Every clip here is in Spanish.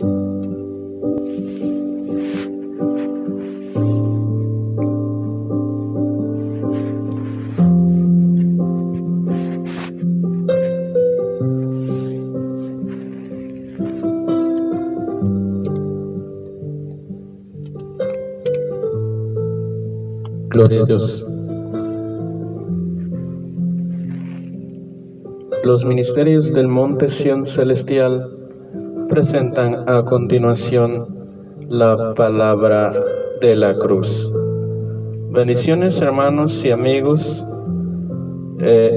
Gloria a Dios. Los ministerios del Monte Sión Celestial presentan a continuación la palabra de la cruz. Bendiciones, hermanos y amigos,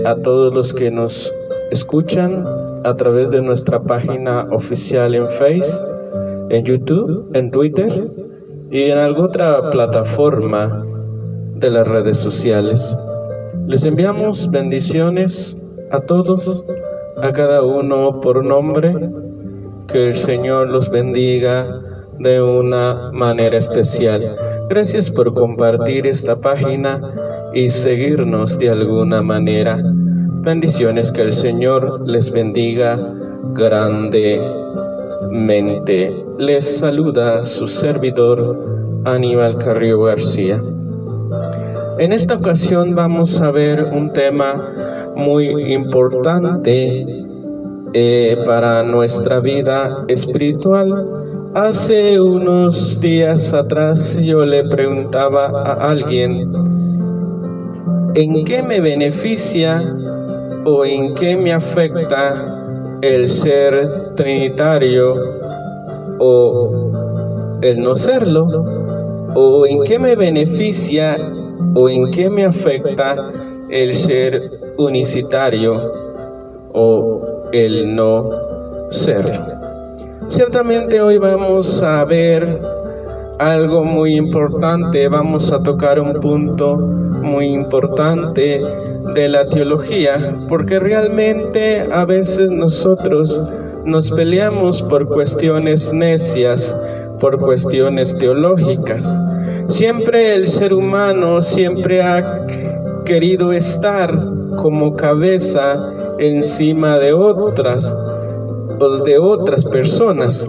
a todos los que nos escuchan a través de nuestra página oficial en Facebook, en YouTube, en Twitter y en alguna otra plataforma de las redes sociales. Les enviamos bendiciones a todos, a cada uno por nombre. Que el Señor los bendiga de una manera especial. Gracias por compartir esta página y seguirnos de alguna manera. Bendiciones, que el Señor les bendiga grandemente. Les saluda su servidor Aníbal Carrillo García. En esta ocasión vamos a ver un tema muy importante para nuestra vida espiritual. Hace unos días atrás yo le preguntaba a alguien: ¿en qué me beneficia o en qué me afecta el ser trinitario o el no serlo? ¿O en qué me beneficia o en qué me afecta el ser unicitario o el no serlo? Ciertamente hoy vamos a ver algo muy importante, vamos a tocar un punto muy importante de la teología, porque realmente a veces nosotros nos peleamos por cuestiones necias, por cuestiones teológicas. Siempre el ser humano siempre ha querido estar como cabeza encima de otras personas,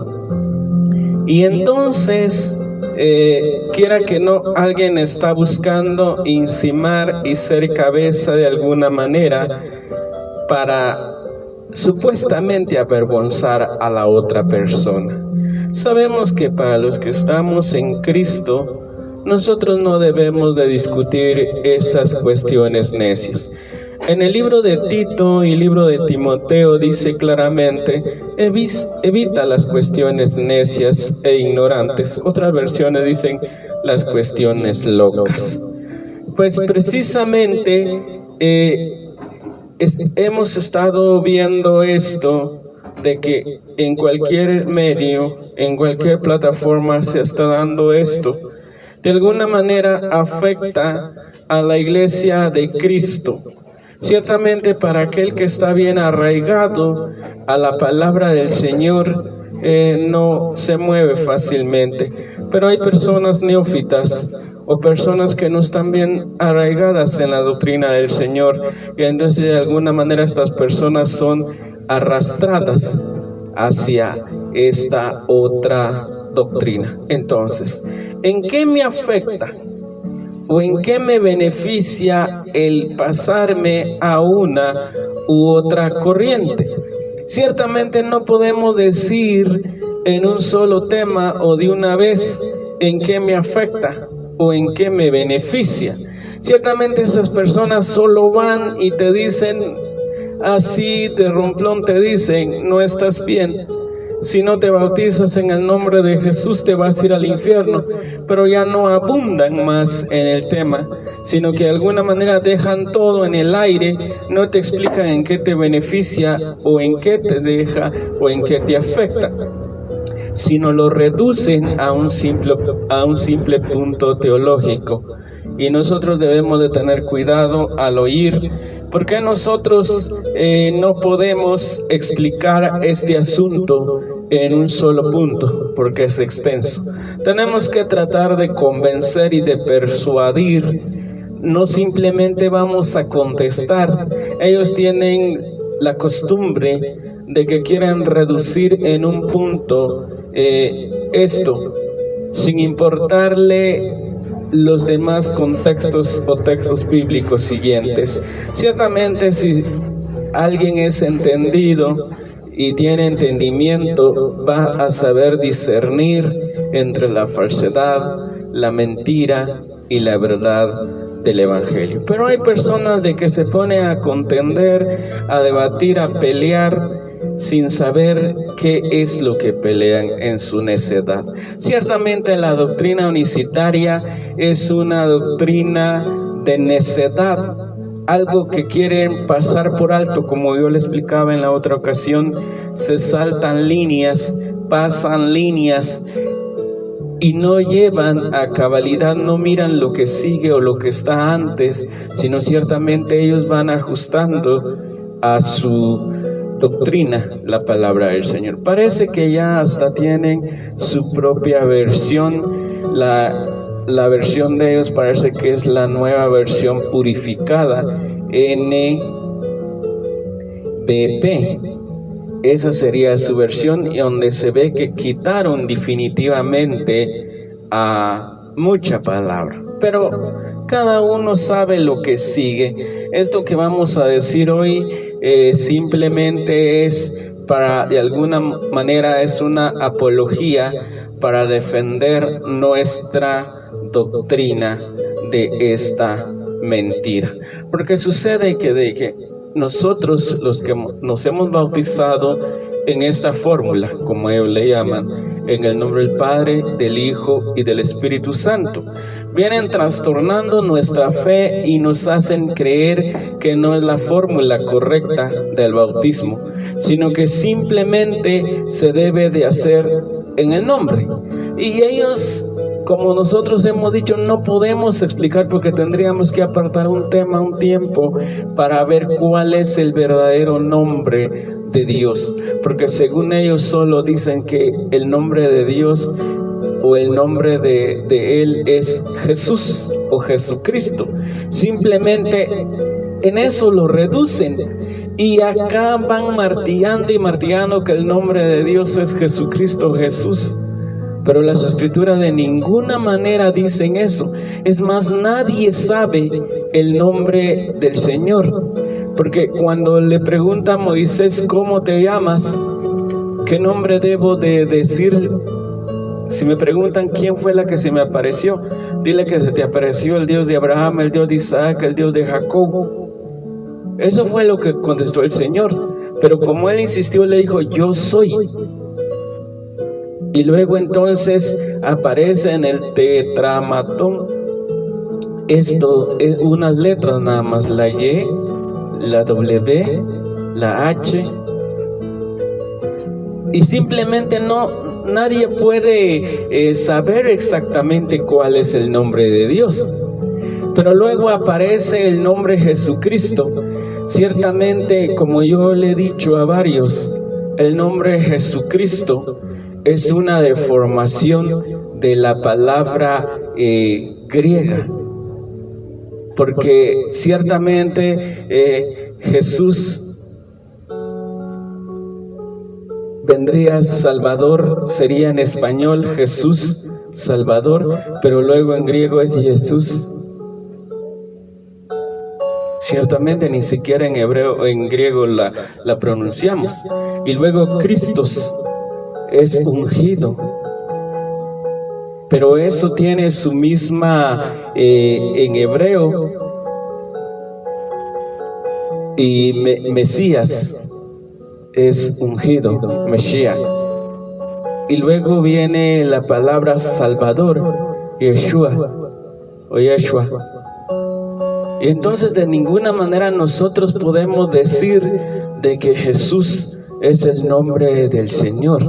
y entonces quiera que no, alguien está buscando encimar y ser cabeza de alguna manera para supuestamente avergonzar a la otra persona. Sabemos que para los que estamos en Cristo, nosotros no debemos de discutir esas cuestiones necias. En el libro de Tito y libro de Timoteo dice claramente: evita las cuestiones necias e ignorantes. Otras versiones dicen las cuestiones locas. Pues precisamente hemos estado viendo esto, de que en cualquier medio, en cualquier plataforma se está dando esto. De alguna manera afecta a la iglesia de Cristo. Ciertamente para aquel que está bien arraigado a la palabra del Señor, no se mueve fácilmente. Pero hay personas neófitas o personas que no están bien arraigadas en la doctrina del Señor, y entonces de alguna manera estas personas son arrastradas hacia esta otra doctrina. Entonces, ¿en qué me afecta o en qué me beneficia el pasarme a una u otra corriente? Ciertamente no podemos decir en un solo tema o de una vez en qué me afecta o en qué me beneficia. Ciertamente esas personas solo van y te dicen así de romplón, te dicen: no estás bien, si no te bautizas en el nombre de Jesús te vas a ir al infierno. Pero ya no abundan más en el tema, sino que de alguna manera dejan todo en el aire, no te explican en qué te beneficia o en qué te deja o en qué te afecta, sino lo reducen a un simple punto teológico. Y nosotros debemos de tener cuidado al oír, porque nosotros no podemos explicar este asunto en un solo punto, porque es extenso. Tenemos que tratar de convencer y de persuadir. No simplemente vamos a contestar. Ellos tienen la costumbre de que quieren reducir en un punto esto sin importarle los demás contextos o textos bíblicos siguientes. Ciertamente, si alguien es entendido y tiene entendimiento, va a saber discernir entre la falsedad, la mentira y la verdad del Evangelio. Pero hay personas de que se ponen a contender, a debatir, a pelear, sin saber qué es lo que pelean en su necedad. Ciertamente la doctrina unicitaria es una doctrina de necedad, algo que quieren pasar por alto, como yo le explicaba en la otra ocasión. Se saltan líneas, pasan líneas y no llevan a cabalidad, no miran lo que sigue o lo que está antes, sino ciertamente ellos van ajustando a su doctrina la palabra del Señor. Parece que ya hasta tienen su propia versión. La versión de ellos parece que es la nueva versión purificada, NBP. Esa sería su versión, y donde se ve que quitaron definitivamente a mucha palabra. Pero cada uno sabe lo que sigue. Esto que vamos a decir hoy simplemente es para, de alguna manera, es una apología para defender nuestra doctrina de esta mentira. Porque sucede que nosotros, los que nos hemos bautizado en esta fórmula, como ellos le llaman, en el nombre del Padre, del Hijo y del Espíritu Santo, vienen trastornando nuestra fe y nos hacen creer que no es la fórmula correcta del bautismo, sino que simplemente se debe de hacer en el nombre. Y ellos, como nosotros hemos dicho, no podemos explicar, porque tendríamos que apartar un tema, un tiempo, para ver cuál es el verdadero nombre de Dios. Porque según ellos solo dicen que el nombre de Dios o el nombre de Él es Jesús o Jesucristo. Simplemente en eso lo reducen. Y acá van martillando y martillando que el nombre de Dios es Jesucristo, Jesús. Pero las escrituras de ninguna manera dicen eso. Es más, nadie sabe el nombre del Señor. Porque cuando le pregunta a Moisés, ¿cómo te llamas? ¿Qué nombre debo de decir? Si me preguntan quién fue la que se me apareció, dile que se te apareció el Dios de Abraham, el Dios de Isaac, el Dios de Jacob. Eso fue lo que contestó el Señor. Pero como él insistió, le dijo, yo soy. Y luego entonces aparece en el tetramatón, esto es unas letras nada más, la Y, la W, la H, y simplemente nadie puede saber exactamente cuál es el nombre de Dios. Pero luego aparece el nombre Jesucristo. Ciertamente, como yo le he dicho a varios, el nombre Jesucristo es una deformación de la palabra griega, porque ciertamente Jesús vendría Salvador, sería en español Jesús, Salvador, pero luego en griego es Jesús. Ciertamente ni siquiera en hebreo, en griego la pronunciamos. Y luego Cristos es ungido, pero eso tiene su misma en hebreo, y Mesías es ungido, Mesías. Y luego viene la palabra Salvador, Yeshua o Yeshua. Y entonces de ninguna manera nosotros podemos decir de que Jesús es el nombre del Señor,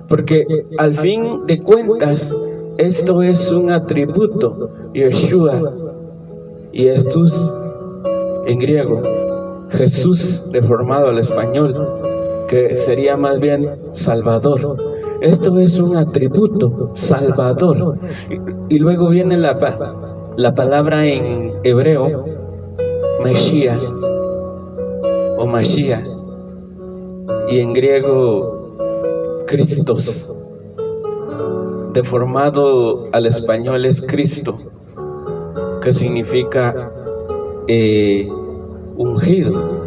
porque al fin de cuentas esto es un atributo, Yeshua, y Jesús en griego, Jesús deformado al español, que sería más bien Salvador. Esto es un atributo, Salvador. Y luego viene la palabra en hebreo, Mesías o Mashiach, y en griego, Cristos. deformado al español es Cristo, que significa ungido.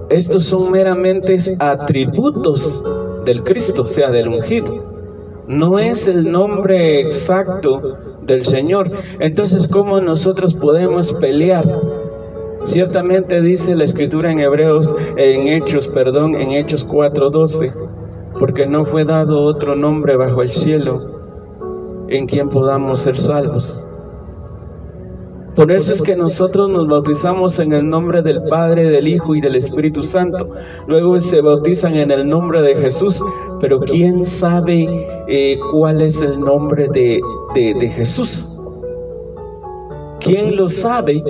Estos son meramente atributos del Cristo, o sea, del ungido. No es el nombre exacto del Señor. Entonces, ¿cómo nosotros podemos pelear? Ciertamente dice la Escritura en Hechos 4:12, porque no fue dado otro nombre bajo el cielo en quien podamos ser salvos. Por eso es que nosotros nos bautizamos en el nombre del Padre, del Hijo y del Espíritu Santo. Luego se bautizan en el nombre de Jesús, pero ¿quién sabe cuál es el nombre de Jesús? ¿Quién lo sabe?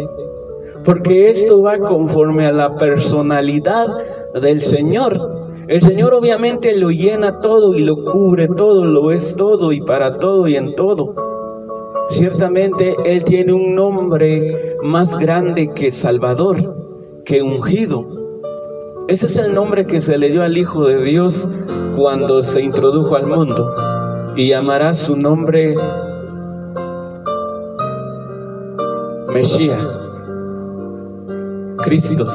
Porque esto va conforme a la personalidad del Señor. El Señor obviamente lo llena todo y lo cubre todo, lo es todo y para todo y en todo. Ciertamente Él tiene un nombre más grande que Salvador, que ungido. Ese es el nombre que se le dio al Hijo de Dios cuando se introdujo al mundo. Y llamará su nombre Mesías, Cristos,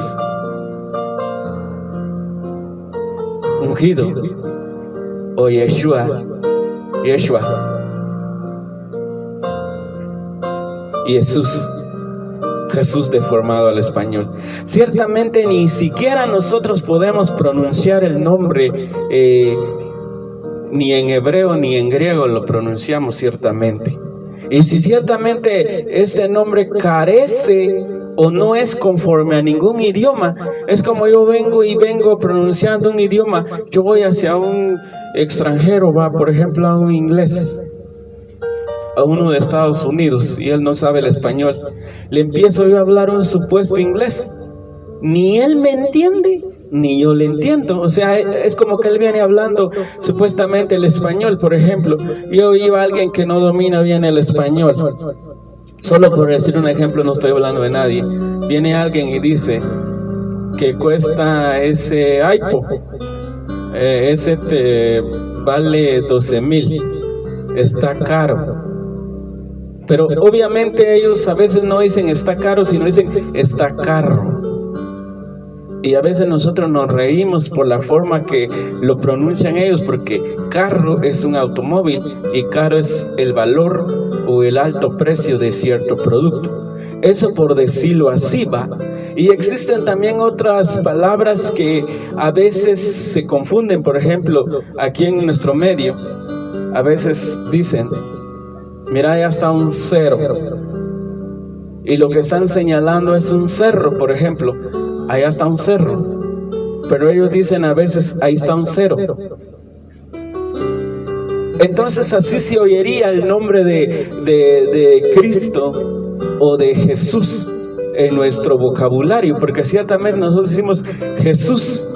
ungido, o Yeshua. Jesús deformado al español. Ciertamente ni siquiera nosotros podemos pronunciar el nombre, ni en hebreo ni en griego lo pronunciamos ciertamente. Y si ciertamente este nombre carece o no es conforme a ningún idioma, es como yo vengo pronunciando un idioma, yo voy hacia un extranjero, por ejemplo a un inglés, a uno de Estados Unidos, y él no sabe el español, le empiezo yo a hablar un supuesto inglés, ni él me entiende, ni yo le entiendo. O sea, es como que él viene hablando supuestamente el español. Por ejemplo, yo oí a alguien que no domina bien el español, solo por decir un ejemplo, no estoy hablando de nadie. Viene alguien y dice que cuesta ese iPod, ese te vale 12,000, está caro. Pero obviamente ellos a veces no dicen está caro, sino dicen está carro. Y a veces nosotros nos reímos por la forma que lo pronuncian ellos, porque carro es un automóvil y caro es el valor o el alto precio de cierto producto. Eso por decirlo así va. Y existen también otras palabras que a veces se confunden. Por ejemplo, aquí en nuestro medio, a veces dicen, mira, allá está un cero. Y lo que están señalando es un cerro, por ejemplo. Allá está un cerro. Pero ellos dicen a veces, ahí está un cero. Entonces así se oyería el nombre de Cristo o de Jesús en nuestro vocabulario. Porque ciertamente nosotros decimos Jesús.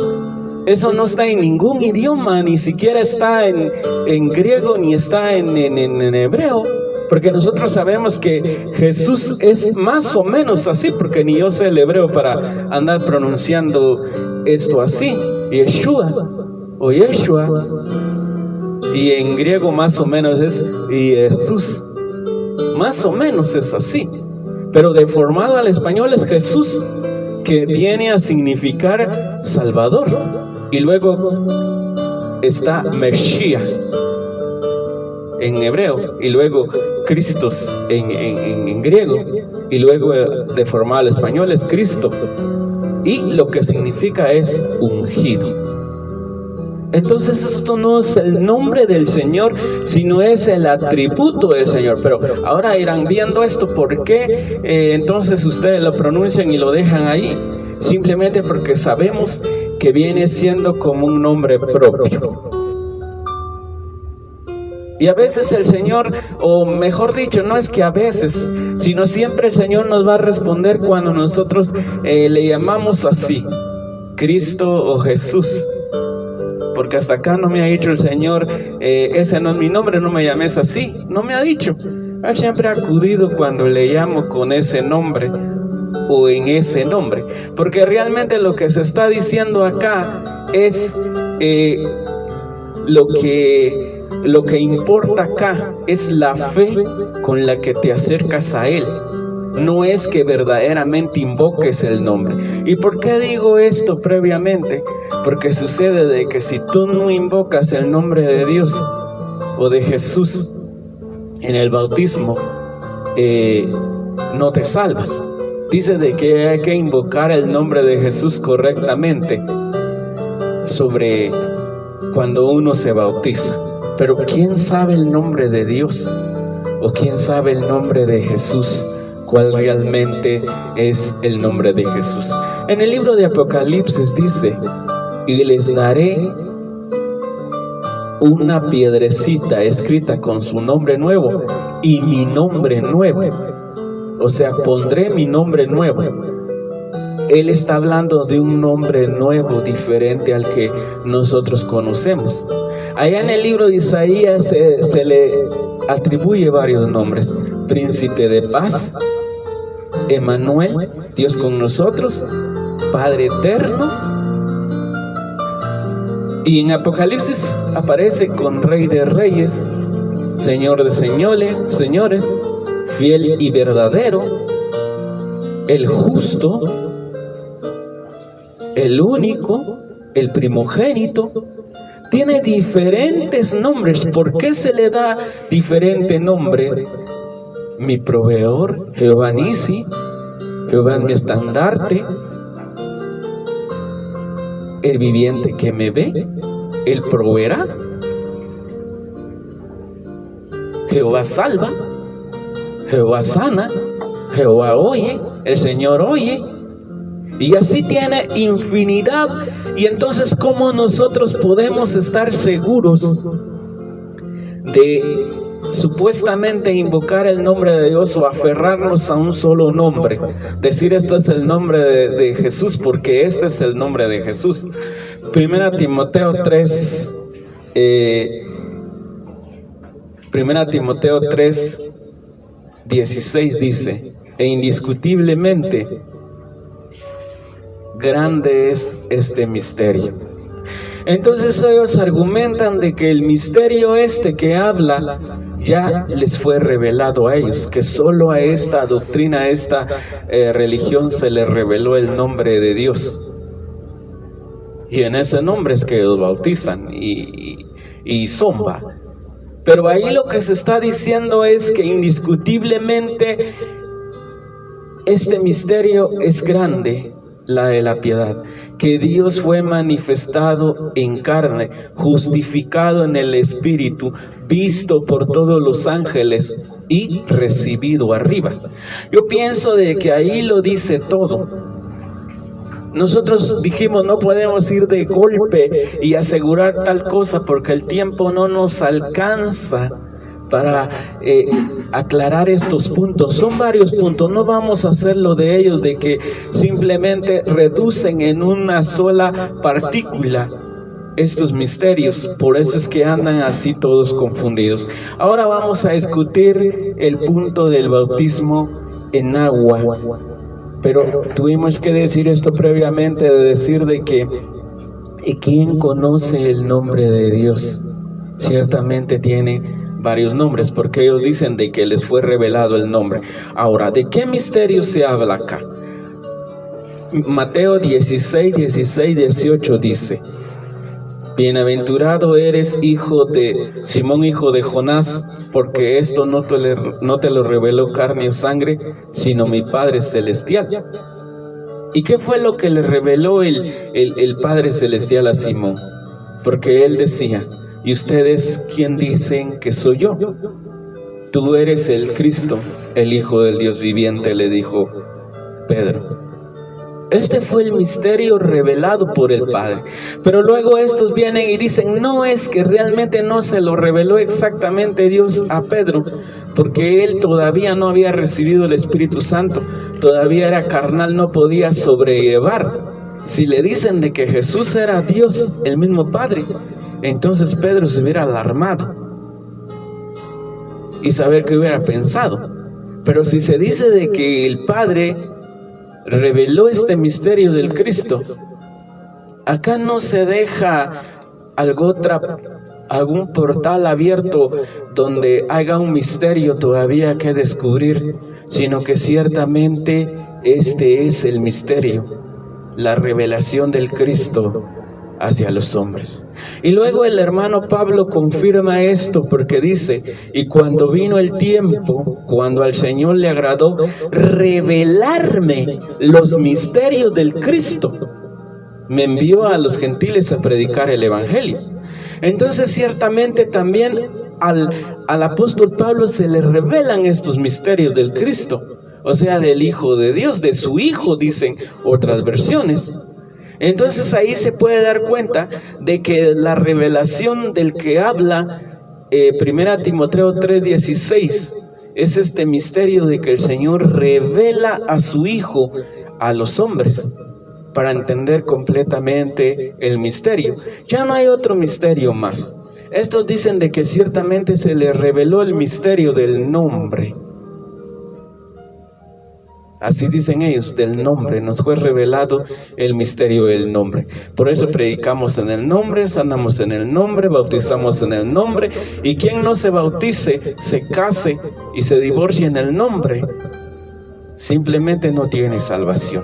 Eso no está en ningún idioma, ni siquiera está en griego, ni está en hebreo. Porque nosotros sabemos que Jesús es más o menos así, porque ni yo sé el hebreo para andar pronunciando esto así. Yeshua o Yeshua. Y en griego más o menos es Jesús. Más o menos es así. Pero deformado al español es Jesús, que viene a significar Salvador. Y luego está Mesías en hebreo, y luego Cristos en griego, y luego deformado al español es Cristo, y lo que significa es ungido. Entonces esto no es el nombre del Señor, sino es el atributo del Señor. Pero ahora irán viendo esto, ¿por qué entonces ustedes lo pronuncian y lo dejan ahí? Simplemente porque sabemos que viene siendo como un nombre propio. Y a veces el Señor, o mejor dicho, no es que a veces, sino siempre el Señor nos va a responder cuando nosotros le llamamos así, Cristo o Jesús. Porque hasta acá no me ha dicho el Señor, ese no es mi nombre, no me llames así. No me ha dicho. Él siempre ha acudido cuando le llamo con ese nombre o en ese nombre. Porque realmente lo que se está diciendo acá es lo que importa acá es la fe con la que te acercas a Él. No es que verdaderamente invoques el nombre. ¿Y por qué digo esto previamente? Porque sucede de que si tú no invocas el nombre de Dios o de Jesús en el bautismo, no te salvas. Dice de que hay que invocar el nombre de Jesús correctamente sobre cuando uno se bautiza. Pero ¿quién sabe el nombre de Dios? ¿O quién sabe el nombre de Jesús? ¿Cuál realmente es el nombre de Jesús? En el libro de Apocalipsis dice: y les daré una piedrecita escrita con su nombre nuevo y mi nombre nuevo. O sea, pondré mi nombre nuevo. Él está hablando de un nombre nuevo, diferente al que nosotros conocemos. Allá en el libro de Isaías se le atribuye varios nombres: Príncipe de Paz, Emmanuel, Dios con nosotros, Padre Eterno. Y en Apocalipsis aparece con Rey de Reyes, Señor de señores, fiel y verdadero, el justo, el único, el primogénito. Tiene diferentes nombres. ¿Por qué se le da diferente nombre? Mi proveedor, Jehová Nisi, Jehová es mi estandarte, el viviente que me ve, Él proveerá, Jehová salva, Jehová sana, Jehová oye, el Señor oye. Y así tiene infinidad. Y entonces, ¿cómo nosotros podemos estar seguros de supuestamente invocar el nombre de Dios o aferrarnos a un solo nombre? Decir, este es el nombre de Jesús porque este es el nombre de Jesús. Primera Timoteo 3, 16 dice: e indiscutiblemente grande es este misterio. Entonces ellos argumentan de que el misterio que habla ya les fue revelado a ellos, que solo a esta doctrina, a esta religión se les reveló el nombre de Dios. Y en ese nombre es que ellos bautizan y zomba. Pero ahí lo que se está diciendo es que indiscutiblemente este misterio es grande, la de la piedad, que Dios fue manifestado en carne, justificado en el Espíritu, visto por todos los ángeles y recibido arriba. Yo pienso de que ahí lo dice todo. Nosotros dijimos, no podemos ir de golpe y asegurar tal cosa porque el tiempo no nos alcanza para aclarar estos puntos. Son varios puntos, no vamos a hacerlo de ellos, de que simplemente reducen en una sola partícula estos misterios. Por eso es que andan así todos confundidos. Ahora vamos a discutir el punto del bautismo en agua. Pero tuvimos que decir esto previamente, de decir de que ¿quién conoce el nombre de Dios? Ciertamente tiene varios nombres, porque ellos dicen de que les fue revelado el nombre. Ahora, ¿de qué misterio se habla acá? Mateo 16, 18 dice: bienaventurado eres, hijo de Simón, hijo de Jonás, porque esto no te lo reveló carne o sangre, sino mi Padre Celestial. ¿Y qué fue lo que le reveló el Padre Celestial a Simón? Porque él decía: ¿y ustedes quién dicen que soy yo? Tú eres el Cristo, el Hijo del Dios viviente, le dijo Pedro. Este fue el misterio revelado por el Padre. Pero luego estos vienen y dicen: no, es que realmente no se lo reveló exactamente Dios a Pedro, porque él todavía no había recibido el Espíritu Santo, todavía era carnal, no podía sobrellevar. Si le dicen de que Jesús era Dios, el mismo Padre, entonces Pedro se hubiera alarmado y saber qué hubiera pensado. Pero si se dice de que el Padre reveló este misterio del Cristo, acá no se deja algo otra algún portal abierto donde haya un misterio todavía que descubrir, sino que ciertamente este es el misterio, la revelación del Cristo hacia los hombres. Y luego el hermano Pablo confirma esto porque dice: y cuando vino el tiempo, cuando al Señor le agradó revelarme los misterios del Cristo, me envió a los gentiles a predicar el evangelio. Entonces ciertamente también al apóstol Pablo se le revelan estos misterios del Cristo, o sea, del Hijo de Dios, de su Hijo, dicen otras versiones. Entonces ahí se puede dar cuenta de que la revelación del que habla 1 Timoteo 3:16 es este misterio de que el Señor revela a su Hijo a los hombres para entender completamente el misterio. Ya no hay otro misterio más. Estos dicen de que ciertamente se le reveló el misterio del nombre. Así dicen ellos, del nombre, nos fue revelado el misterio del nombre. Por eso predicamos en el nombre, sanamos en el nombre, bautizamos en el nombre. Y quien no se bautice, se case y se divorcie en el nombre, simplemente no tiene salvación.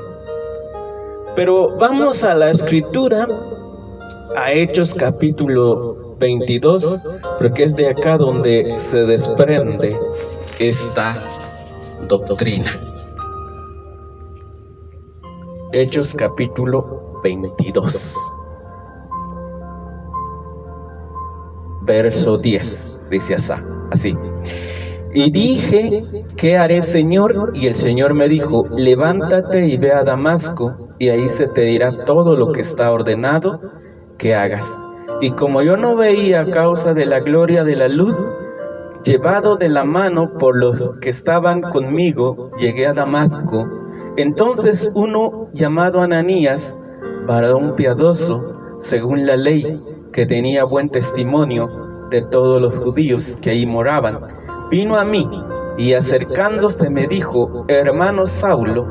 Pero vamos a la escritura, a Hechos capítulo 22, porque es de acá donde se desprende esta doctrina. Hechos capítulo 22, verso 10, dice así: y dije, ¿qué haré, Señor? Y el Señor me dijo, levántate y ve a Damasco, y ahí se te dirá todo lo que está ordenado que hagas. Y como yo no veía a causa de la gloria de la luz, llevado de la mano por los que estaban conmigo, llegué a Damasco. Entonces uno llamado Ananías, varón piadoso, según la ley, que tenía buen testimonio de todos los judíos que ahí moraban, vino a mí y acercándose me dijo, hermano Saulo,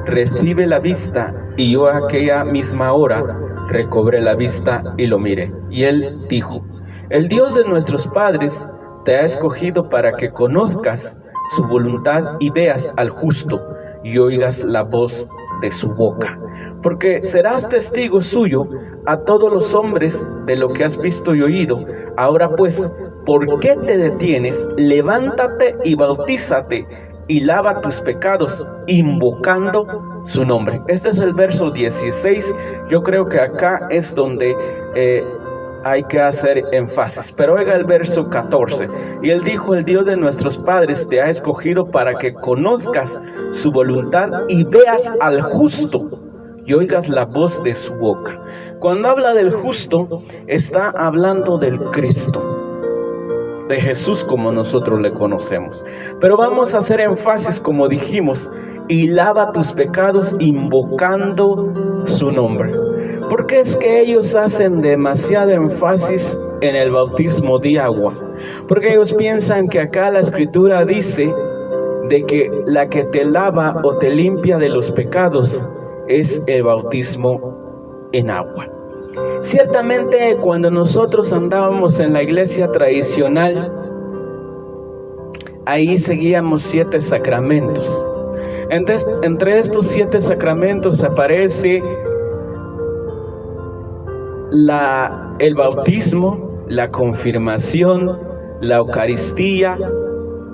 recibe la vista. Y yo a aquella misma hora recobré la vista y lo miré. Y él dijo, el Dios de nuestros padres te ha escogido para que conozcas su voluntad y veas al justo y oigas la voz de su boca, porque serás testigo suyo a todos los hombres de lo que has visto y oído. Ahora pues, ¿por qué te detienes? Levántate y bautízate y lava tus pecados, invocando su nombre. Este es el verso 16. Yo creo que acá es donde hay que hacer énfasis. Pero oiga el verso 14. Y él dijo, el Dios de nuestros padres te ha escogido para que conozcas su voluntad y veas al justo y oigas la voz de su boca. Cuando habla del justo, está hablando del Cristo, de Jesús como nosotros le conocemos. Pero vamos a hacer énfasis, como dijimos, y lava tus pecados invocando su nombre. Porque es que ellos hacen demasiado énfasis en el bautismo de agua. Porque ellos piensan que acá la escritura dice de que la que te lava o te limpia de los pecados es el bautismo en agua. Ciertamente cuando nosotros andábamos en la iglesia tradicional, ahí seguíamos 7 sacramentos. Entre estos 7 sacramentos aparece el bautismo, la confirmación, la Eucaristía,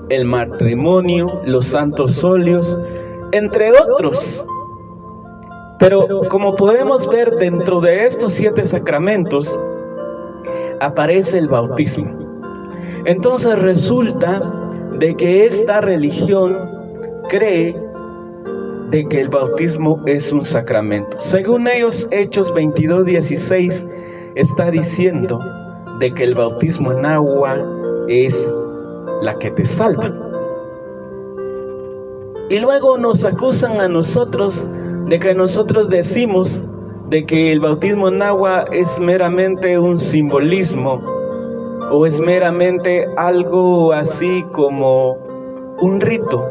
el matrimonio, los santos óleos, entre otros. Pero como podemos ver, dentro de estos 7 sacramentos aparece el bautismo. Entonces resulta de que esta religión cree de que el bautismo es un sacramento. Según ellos, Hechos 22:16 está diciendo de que el bautismo en agua es la que te salva. Y luego nos acusan a nosotros de que nosotros decimos de que el bautismo en agua es meramente un simbolismo o es meramente algo así como un rito.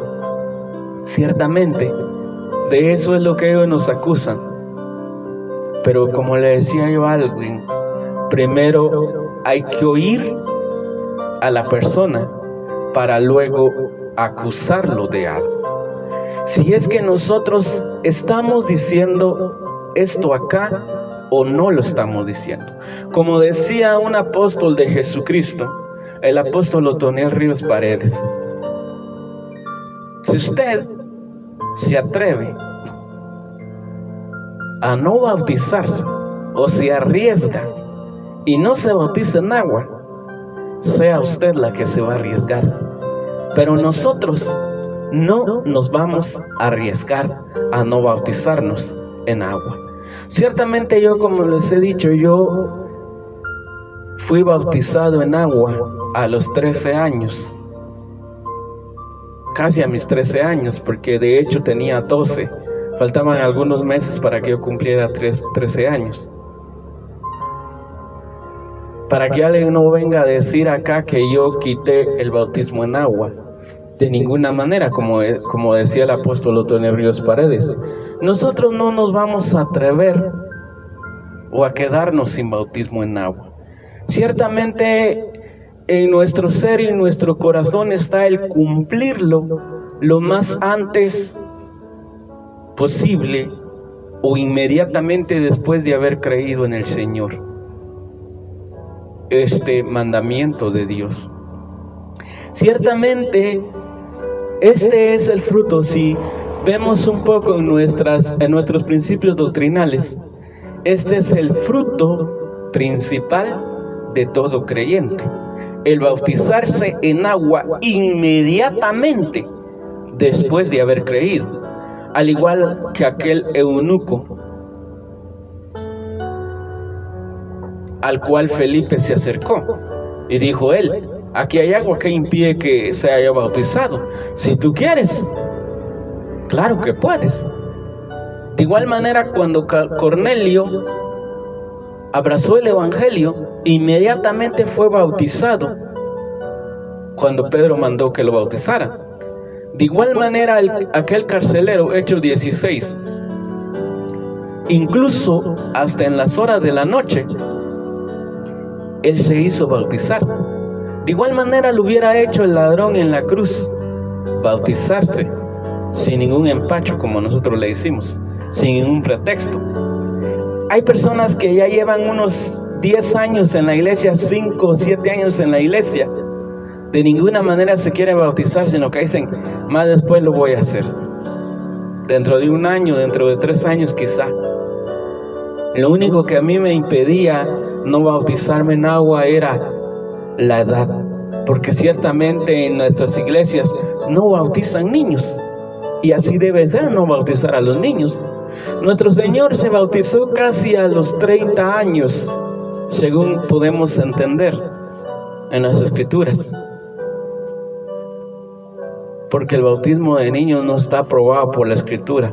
Ciertamente, de eso es lo que ellos nos acusan. Pero como le decía yo a alguien, primero hay que oír a la persona para luego acusarlo de algo. Si es que nosotros estamos diciendo esto acá o no lo estamos diciendo. Como decía un apóstol de Jesucristo, el apóstol Otoniel Ríos Paredes, si usted se atreve a no bautizarse o se arriesga y no se bautiza en agua, sea usted la que se va a arriesgar. Pero nosotros no nos vamos a arriesgar a no bautizarnos en agua. Ciertamente yo, como les he dicho, yo fui bautizado en agua a los 13 años. Casi a mis 13 años, porque de hecho tenía 12. Faltaban algunos meses para que yo cumpliera 13 años. Para que alguien no venga a decir acá que yo quité el bautismo en agua. De ninguna manera, como decía el apóstol Otoniel Ríos Paredes. Nosotros no nos vamos a atrever o a quedarnos sin bautismo en agua. Ciertamente en nuestro ser y en nuestro corazón está el cumplirlo lo más antes posible o inmediatamente después de haber creído en el Señor. Este mandamiento de Dios. Ciertamente este es el fruto. Si vemos un poco en nuestros principios doctrinales, este es el fruto principal de todo creyente: el bautizarse en agua inmediatamente después de haber creído, al igual que aquel eunuco al cual Felipe se acercó y dijo él: aquí hay agua que impide que se haya bautizado. Si tú quieres, claro que puedes. De igual manera, cuando Cornelio abrazó el evangelio, inmediatamente fue bautizado cuando Pedro mandó que lo bautizara. De igual manera, aquel carcelero, Hechos 16, incluso hasta en las horas de la noche, él se hizo bautizar. De igual manera lo hubiera hecho el ladrón en la cruz, bautizarse sin ningún empacho, como nosotros le hicimos, sin ningún pretexto. Hay personas que ya llevan unos 10 años en la iglesia, 5 o 7 años en la iglesia, de ninguna manera se quieren bautizar, sino que dicen: más después lo voy a hacer, dentro de 1 año, dentro de 3 años quizá. Lo único que a mí me impedía no bautizarme en agua era la edad, porque ciertamente en nuestras iglesias no bautizan niños, y así debe ser, no bautizar a los niños. Nuestro Señor se bautizó casi a los 30 años, según podemos entender en las Escrituras, porque el bautismo de niños no está aprobado por la Escritura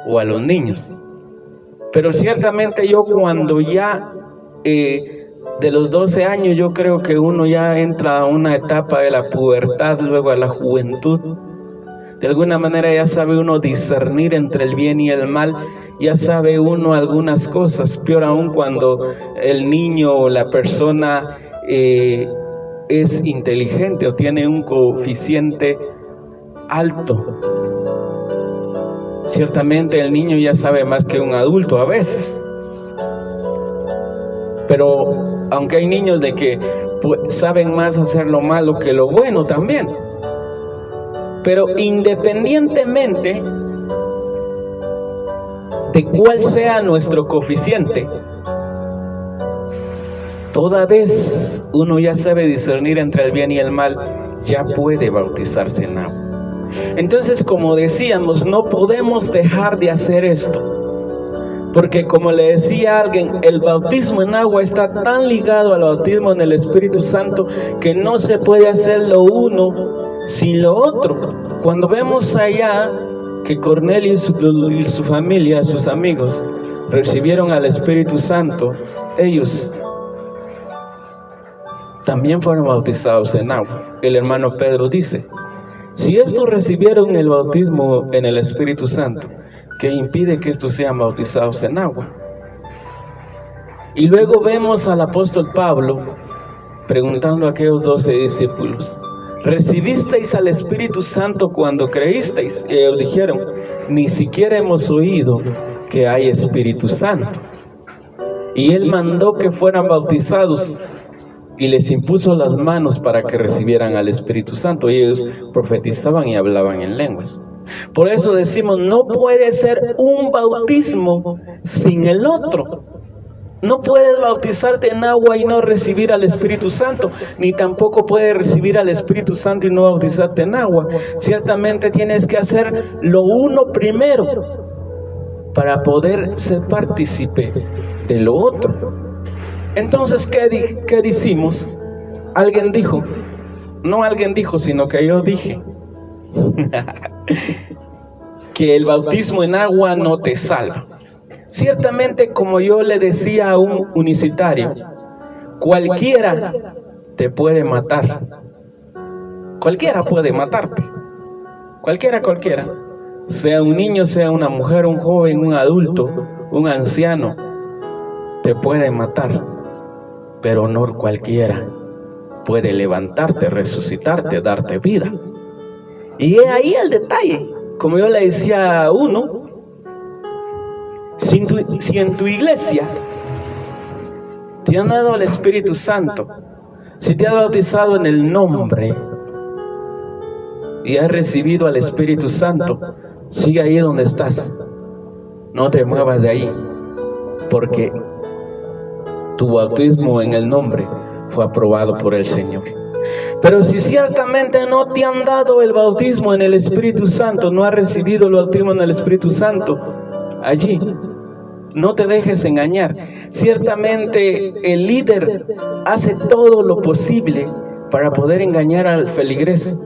o a los niños. Pero ciertamente yo, cuando ya de los 12 años, yo creo que uno ya entra a una etapa de la pubertad, luego a la juventud. De alguna manera ya sabe uno discernir entre el bien y el mal, ya sabe uno algunas cosas. Peor aún cuando el niño o la persona es inteligente o tiene un coeficiente alto. Ciertamente el niño ya sabe más que un adulto a veces. Pero aunque hay niños de que saben más hacer lo malo que lo bueno también. Pero independientemente de cuál sea nuestro coeficiente, toda vez uno ya sabe discernir entre el bien y el mal, ya puede bautizarse en agua. Entonces, como decíamos, no podemos dejar de hacer esto. Porque, como le decía alguien, el bautismo en agua está tan ligado al bautismo en el Espíritu Santo que no se puede hacer lo uno sin lo otro. Cuando vemos allá que Cornelio y su familia, sus amigos, recibieron al Espíritu Santo, ellos también fueron bautizados en agua. El hermano Pedro dice: si estos recibieron el bautismo en el Espíritu Santo, ¿qué impide que estos sean bautizados en agua? Y luego vemos al apóstol Pablo preguntando a aquellos 12 discípulos: ¿recibisteis al Espíritu Santo cuando creísteis? Y ellos dijeron: ni siquiera hemos oído que hay Espíritu Santo. Y él mandó que fueran bautizados y les impuso las manos para que recibieran al Espíritu Santo. Y ellos profetizaban y hablaban en lenguas. Por eso decimos, no puede ser un bautismo sin el otro. No puedes bautizarte en agua y no recibir al Espíritu Santo, ni tampoco puedes recibir al Espíritu Santo y no bautizarte en agua. Ciertamente tienes que hacer lo uno primero para poder ser partícipe de lo otro. Entonces, ¿qué decimos? Alguien dijo, no alguien dijo, sino que yo dije, que el bautismo en agua no te salva. Ciertamente, como yo le decía a un unicitario, cualquiera te puede matar. Cualquiera puede matarte. Cualquiera. Sea un niño, sea una mujer, un joven, un adulto, un anciano, te puede matar. Pero no cualquiera puede levantarte, resucitarte, darte vida. Y es ahí el detalle. Como yo le decía a uno, si en tu iglesia te han dado el Espíritu Santo, si te has bautizado en el nombre y has recibido al Espíritu Santo, sigue ahí donde estás. No te muevas de ahí, porque tu bautismo en el nombre fue aprobado por el Señor. Pero si ciertamente no te han dado el bautismo en el Espíritu Santo, no has recibido el bautismo en el Espíritu Santo, allí no te dejes engañar. Ciertamente el líder hace todo lo posible para poder engañar al feligrés.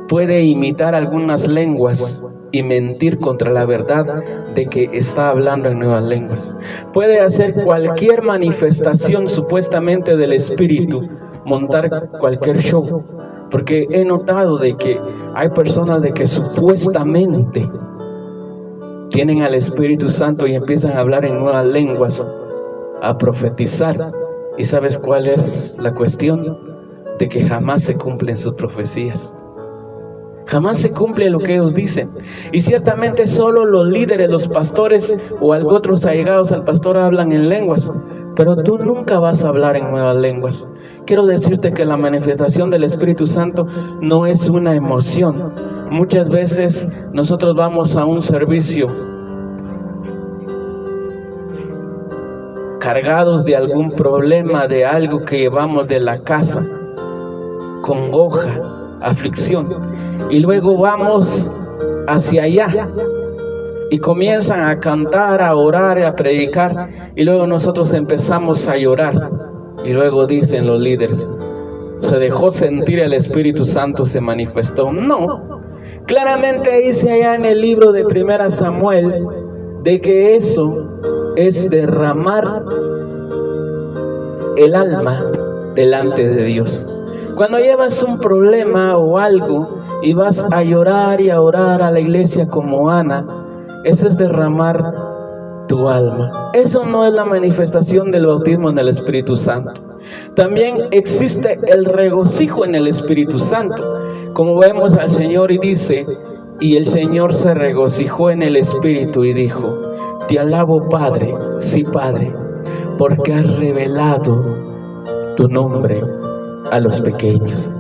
Puede imitar algunas lenguas y mentir contra la verdad de que está hablando en nuevas lenguas. Puede hacer cualquier manifestación supuestamente del Espíritu, montar cualquier show, porque he notado de que hay personas de que supuestamente tienen al Espíritu Santo y empiezan a hablar en nuevas lenguas, a profetizar. ¿Y sabes cuál es la cuestión? De que jamás se cumplen sus profecías. Jamás se cumple lo que ellos dicen. Y ciertamente solo los líderes, los pastores o otros allegados al pastor hablan en lenguas, pero tú nunca vas a hablar en nuevas lenguas. Quiero decirte que la manifestación del Espíritu Santo no es una emoción. Muchas veces nosotros vamos a un servicio cargados de algún problema, de algo que llevamos de la casa, congoja, aflicción, y luego vamos hacia allá y comienzan a cantar, a orar, a predicar, y luego nosotros empezamos a llorar. Y luego dicen los líderes, se dejó sentir el Espíritu Santo, se manifestó. No, claramente dice allá en el libro de 1 Samuel de que eso es derramar el alma delante de Dios. Cuando llevas un problema o algo y vas a llorar y a orar a la iglesia como Ana, eso es derramar tu alma. Eso no es la manifestación del bautismo en el Espíritu Santo. También existe el regocijo en el Espíritu Santo, como vemos al Señor y dice, y el Señor se regocijó en el Espíritu y dijo, te alabo Padre, sí Padre, porque has revelado tu nombre a los pequeños.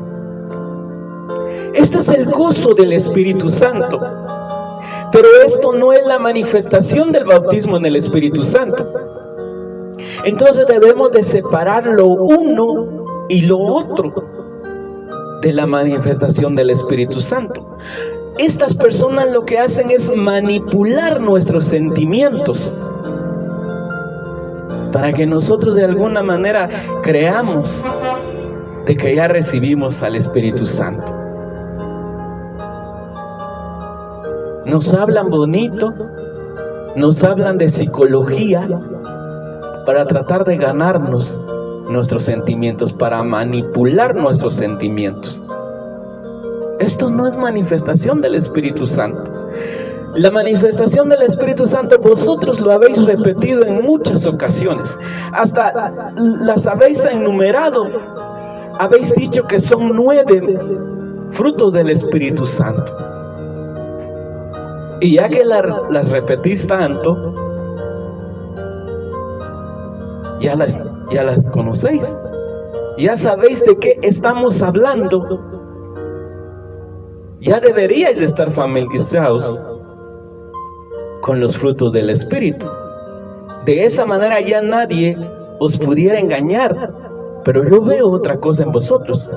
Este es el gozo del Espíritu Santo. Pero esto no es la manifestación del bautismo en el Espíritu Santo. Entonces debemos de separar lo uno y lo otro de la manifestación del Espíritu Santo. Estas personas lo que hacen es manipular nuestros sentimientos para que nosotros de alguna manera creamos de que ya recibimos al Espíritu Santo. Nos hablan bonito, nos hablan de psicología para tratar de ganarnos nuestros sentimientos, para manipular nuestros sentimientos. Esto no es manifestación del Espíritu Santo. La manifestación del Espíritu Santo vosotros lo habéis repetido en muchas ocasiones, hasta las habéis enumerado, habéis dicho que son 9 frutos del Espíritu Santo. Y ya que las repetís tanto, ya las conocéis, ya sabéis de qué estamos hablando, ya deberíais de estar familiarizados con los frutos del Espíritu. De esa manera ya nadie os pudiera engañar. Pero yo veo otra cosa en vosotros.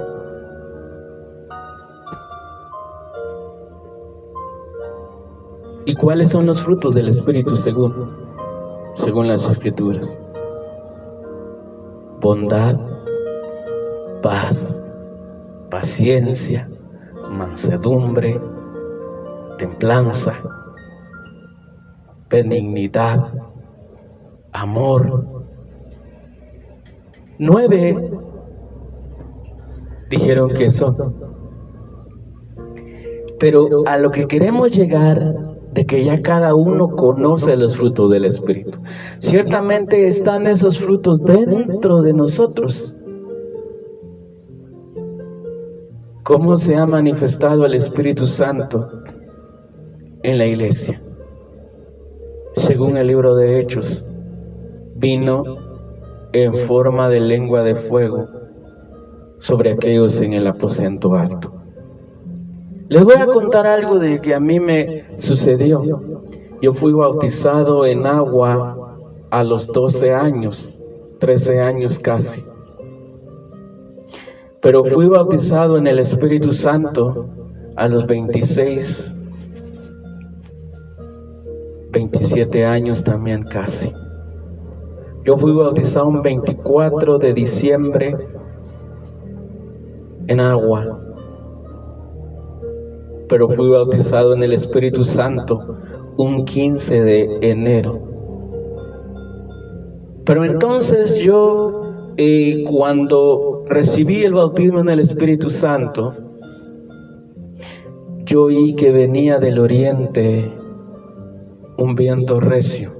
¿Y cuáles son los frutos del Espíritu según las Escrituras? Bondad, paz, paciencia, mansedumbre, templanza, benignidad, amor. 9 dijeron que son. Pero a lo que queremos llegar, de que ya cada uno conoce los frutos del Espíritu. Ciertamente están esos frutos dentro de nosotros. ¿Cómo se ha manifestado el Espíritu Santo en la iglesia? Según el libro de Hechos, vino en forma de lengua de fuego sobre aquellos en el aposento alto. Les voy a contar algo de que a mí me sucedió. Yo fui bautizado en agua a los 12 años, 13 años casi. Pero fui bautizado en el Espíritu Santo a los 26, 27 años también casi. Yo fui bautizado un 24 de diciembre en agua, pero fui bautizado en el Espíritu Santo un 15 de enero. Pero entonces yo, cuando recibí el bautismo en el Espíritu Santo, yo oí que venía del oriente un viento recio,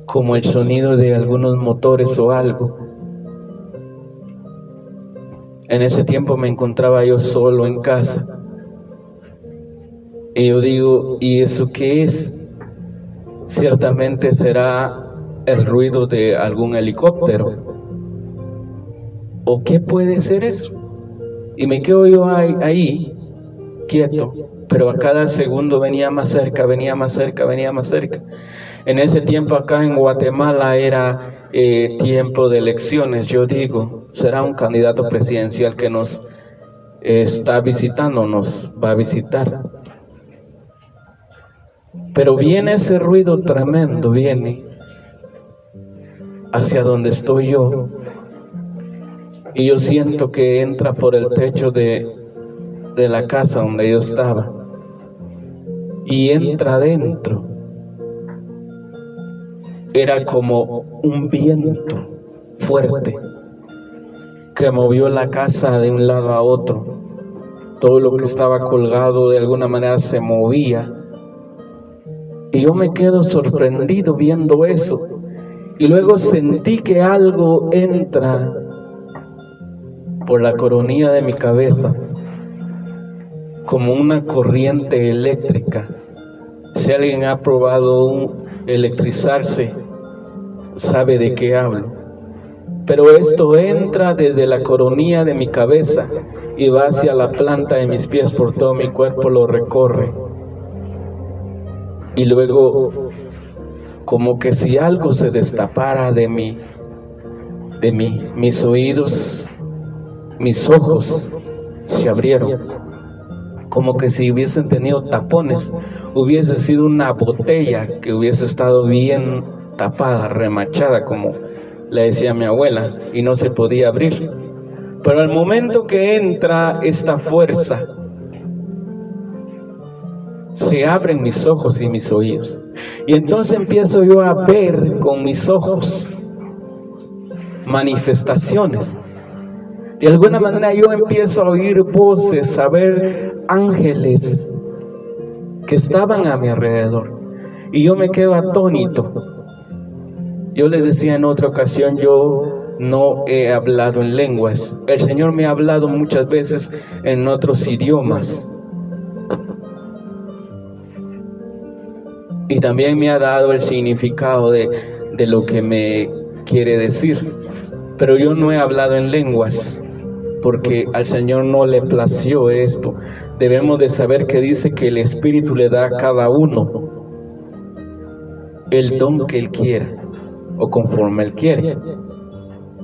como el sonido de algunos motores o algo. En ese tiempo me encontraba yo solo en casa. Y yo digo, ¿y eso qué es? Ciertamente será el ruido de algún helicóptero. ¿O qué puede ser eso? Y me quedo yo ahí quieto, pero a cada segundo venía más cerca, venía más cerca, venía más cerca. En ese tiempo acá en Guatemala era tiempo de elecciones. Yo digo, será un candidato presidencial que nos está visitando, nos va a visitar. Pero viene ese ruido tremendo, viene hacia donde estoy yo, y yo siento que entra por el techo de la casa donde yo estaba, y entra adentro. Era como un viento fuerte que movió la casa de un lado a otro. Todo lo que estaba colgado de alguna manera se movía. Y yo me quedo sorprendido viendo eso. Y luego sentí que algo entra por la coronilla de mi cabeza, como una corriente eléctrica. Si alguien ha probado electrizarse, sabe de qué hablo. Pero esto entra desde la coronilla de mi cabeza y va hacia la planta de mis pies, por todo mi cuerpo lo recorre. Y luego, como que si algo se destapara de mis oídos, mis ojos se abrieron, como que si hubiesen tenido tapones, hubiese sido una botella que hubiese estado bien tapada, remachada, como le decía mi abuela, y no se podía abrir. Pero al momento que entra esta fuerza, se abren mis ojos y mis oídos, y entonces empiezo yo a ver con mis ojos manifestaciones. De alguna manera yo empiezo a oír voces, a ver ángeles que estaban a mi alrededor. Y yo me quedo atónito. Yo les decía en otra ocasión, yo no he hablado en lenguas. El Señor me ha hablado muchas veces en otros idiomas. Y también me ha dado el significado de lo que me quiere decir. Pero yo no he hablado en lenguas, porque al Señor no le plació esto. Debemos de saber que dice que el Espíritu le da a cada uno el don que Él quiera, o conforme Él quiere.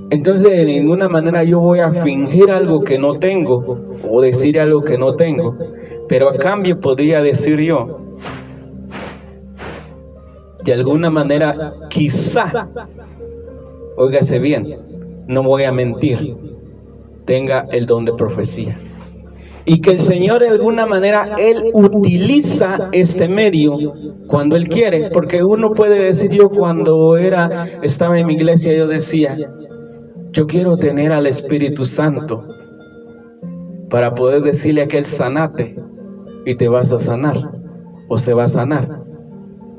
Entonces de ninguna manera yo voy a fingir algo que no tengo, o decir algo que no tengo, pero a cambio podría decir yo, de alguna manera, quizá, óigase bien, no voy a mentir, tenga el don de profecía. Y que el Señor de alguna manera, Él utiliza este medio cuando Él quiere. Porque uno puede decir, yo cuando estaba en mi iglesia, yo decía, yo quiero tener al Espíritu Santo para poder decirle a aquel sanate y te vas a sanar o se va a sanar.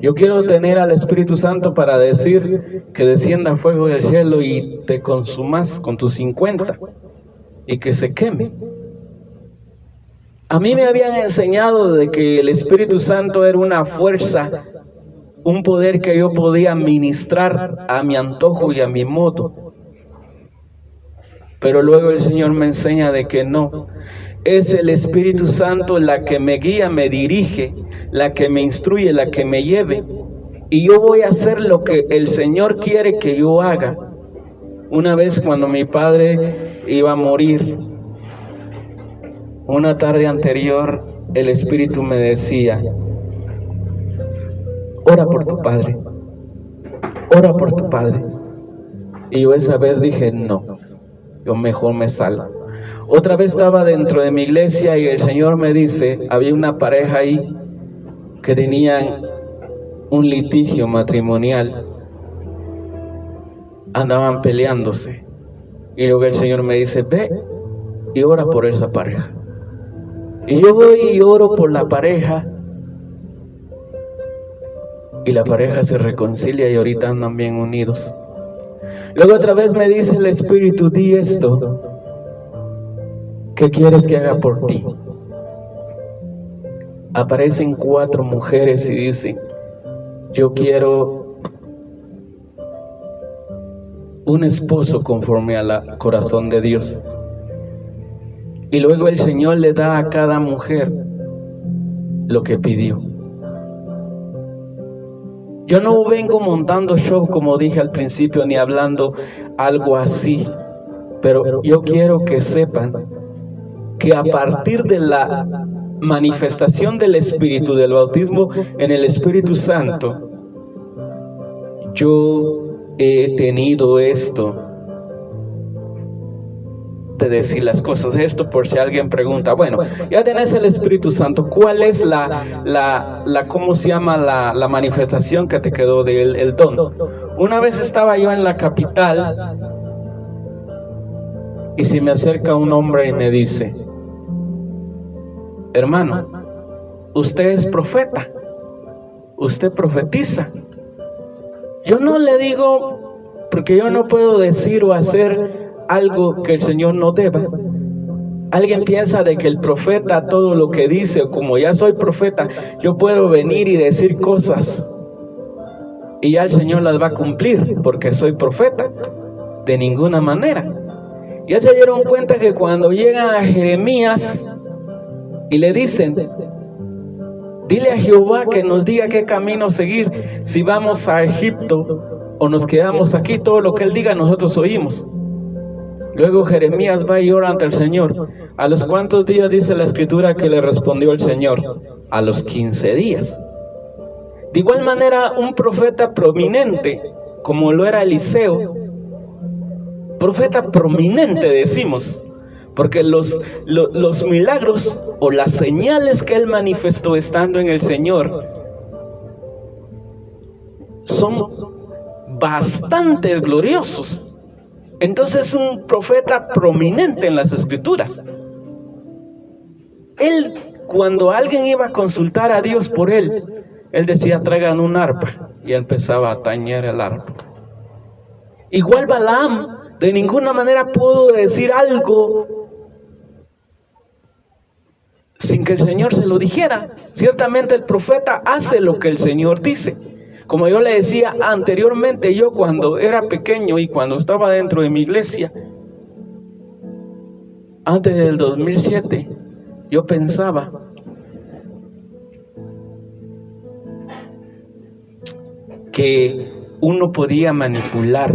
Yo quiero tener al Espíritu Santo para decir que descienda fuego del cielo y te consumas con tus 50 y que se queme. A mí me habían enseñado de que el Espíritu Santo era una fuerza, un poder que yo podía ministrar a mi antojo y a mi modo. Pero luego el Señor me enseña de que no. Es el Espíritu Santo la que me guía, me dirige, la que me instruye, la que me lleve. Y yo voy a hacer lo que el Señor quiere que yo haga. Una vez cuando mi padre iba a morir, una tarde anterior, el Espíritu me decía, ora por tu padre, ora por tu padre. Y yo esa vez dije, no, yo mejor me salgo. Otra vez estaba dentro de mi iglesia y el Señor me dice, había una pareja ahí que tenían un litigio matrimonial, andaban peleándose. Y luego el Señor me dice, ve y ora por esa pareja. Y yo voy y oro por la pareja. Y la pareja se reconcilia y ahorita andan bien unidos. Luego otra vez me dice el Espíritu, di esto. ¿Qué quieres que haga por ti? Aparecen 4 mujeres y dicen, yo quiero un esposo conforme al corazón de Dios. Y luego el Señor le da a cada mujer lo que pidió. Yo no vengo montando show como dije al principio, ni hablando algo así. Pero yo quiero que sepan que a partir de la manifestación del Espíritu, del bautismo en el Espíritu Santo, yo he tenido esto de decir las cosas. Esto por si alguien pregunta, bueno, ya tenés el Espíritu Santo, ¿cuál es cómo se llama la manifestación que te quedó del don? Una vez estaba yo en la capital y se me acerca un hombre y me dice, hermano, usted es profeta, usted profetiza. Yo no le digo, porque yo no puedo decir o hacer algo que el Señor no deba. Alguien piensa de que el profeta todo lo que dice, o como ya soy profeta, yo puedo venir y decir cosas y ya el Señor las va a cumplir porque soy profeta. De ninguna manera. Ya se dieron cuenta que cuando llegan a Jeremías y le dicen, dile a Jehová que nos diga qué camino seguir, si vamos a Egipto o nos quedamos aquí, todo lo que Él diga nosotros oímos. Luego Jeremías va y ora ante el Señor. ¿A los cuántos días dice la Escritura que le respondió el Señor? A los 15 días. De igual manera, un profeta prominente, como lo era Eliseo, profeta prominente decimos, porque los milagros o las señales que él manifestó estando en el Señor son bastante gloriosos. Entonces, un profeta prominente en las Escrituras. Él cuando alguien iba a consultar a Dios por él, él decía, traigan un arpa, y empezaba a tañer el arpa. Igual Balaam, de ninguna manera pudo decir algo sin que el Señor se lo dijera. Ciertamente el profeta hace lo que el Señor dice. Como yo le decía anteriormente, yo cuando era pequeño y cuando estaba dentro de mi iglesia, antes del 2007, yo pensaba que uno podía manipular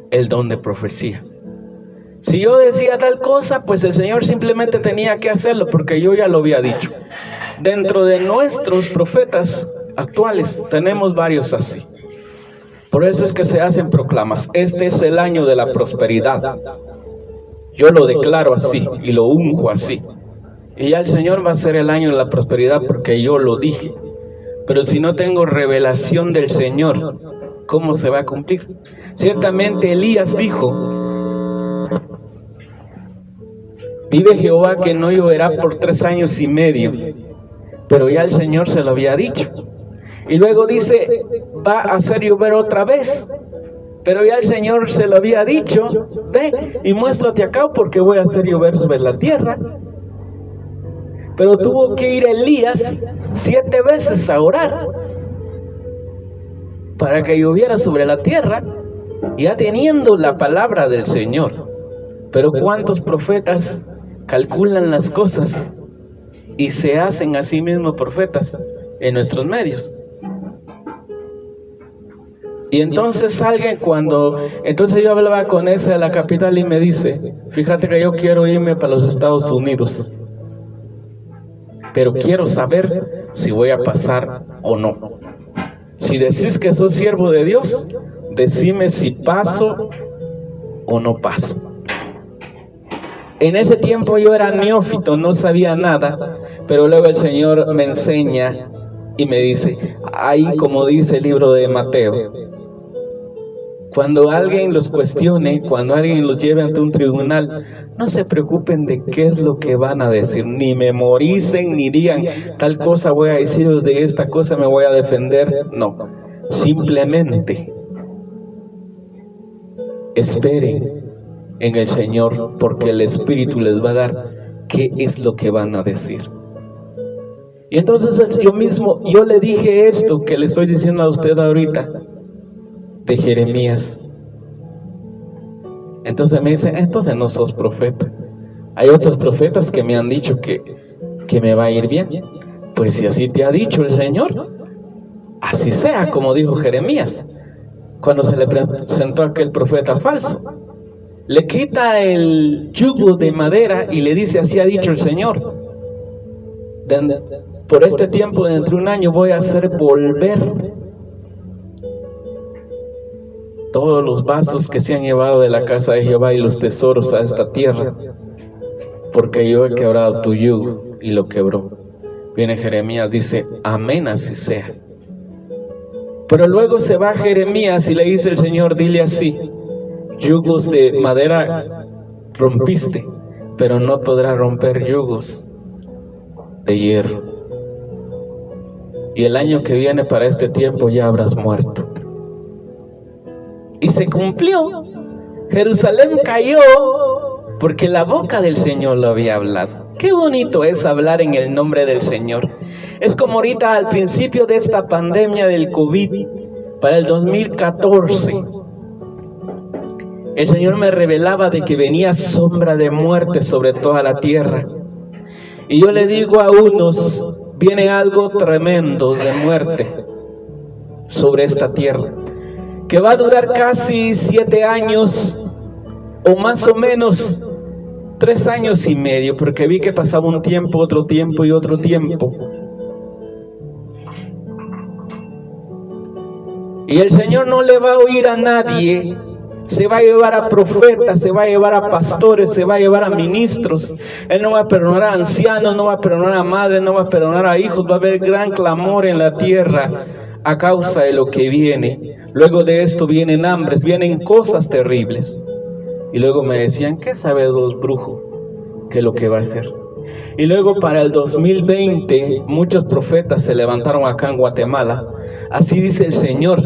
el don de profecía. Si yo decía tal cosa, pues el Señor simplemente tenía que hacerlo porque yo ya lo había dicho. Dentro de nuestros profetas actuales tenemos varios así. Por eso es que se hacen proclamas. Este es el año de la prosperidad. Yo lo declaro así y lo unjo así. Y ya el Señor va a ser el año de la prosperidad porque yo lo dije. Pero si no tengo revelación del Señor, ¿cómo se va a cumplir? Ciertamente Elías dijo, vive Jehová que no lloverá por 3 años y medio. Pero ya el Señor se lo había dicho. Y luego dice, va a hacer llover otra vez. Pero ya el Señor se lo había dicho, ve y muéstrate acá porque voy a hacer llover sobre la tierra. Pero tuvo que ir Elías 7 veces a orar para que lloviera sobre la tierra, ya teniendo la palabra del Señor. Pero ¿cuántos profetas calculan las cosas y se hacen a sí mismos profetas en nuestros medios? Y entonces alguien entonces yo hablaba con ese de la capital y me dice, fíjate que yo quiero irme para los Estados Unidos, pero quiero saber si voy a pasar o no. Si decís que sos siervo de Dios, decime si paso o no paso. En ese tiempo yo era neófito, no sabía nada, pero luego el Señor me enseña y me dice, ahí como dice el libro de Mateo, cuando alguien los cuestione, cuando alguien los lleve ante un tribunal, no se preocupen de qué es lo que van a decir, ni memoricen, ni digan, tal cosa voy a decir, de esta cosa me voy a defender. No, simplemente esperen en el Señor, porque el Espíritu les va a dar qué es lo que van a decir. Y entonces yo le dije esto que le estoy diciendo a usted ahorita, de Jeremías. Entonces me dicen, entonces no sos profeta. Hay otros profetas que me han dicho que me va a ir bien. Pues si así te ha dicho el Señor, así sea, como dijo Jeremías cuando se le presentó aquel profeta falso. Le quita el yugo de madera y le dice, así ha dicho el Señor, por este tiempo, dentro de 1 año, voy a hacer volver todos los vasos que se han llevado de la casa de Jehová y los tesoros a esta tierra, porque yo he quebrado tu yugo. Y lo quebró. Viene Jeremías, dice, amén, así sea. Pero luego se va Jeremías y le dice el Señor, dile así, yugos de madera rompiste, pero no podrás romper yugos de hierro. Y el año que viene para este tiempo ya habrás muerto. Y se cumplió. Jerusalén cayó porque la boca del Señor lo había hablado. Qué bonito es hablar en el nombre del Señor. Es como ahorita al principio de esta pandemia del COVID, para el 2014. El Señor me revelaba de que venía sombra de muerte sobre toda la tierra. Y yo le digo a unos, viene algo tremendo de muerte sobre esta tierra, que va a durar casi 7 años, o más o menos 3 años y medio, porque vi que pasaba un tiempo, otro tiempo y otro tiempo. Y el Señor no le va a oír a nadie. Se va a llevar a profetas, se va a llevar a pastores, se va a llevar a ministros. Él no va a perdonar a ancianos, no va a perdonar a madres, no va a perdonar a hijos. Va a haber gran clamor en la tierra a causa de lo que viene. Luego de esto vienen hambres, vienen cosas terribles. Y luego me decían, ¿qué sabe los brujos? ¿Qué es lo que va a hacer? Y luego para el 2020 muchos profetas se levantaron acá en Guatemala. Así dice el Señor,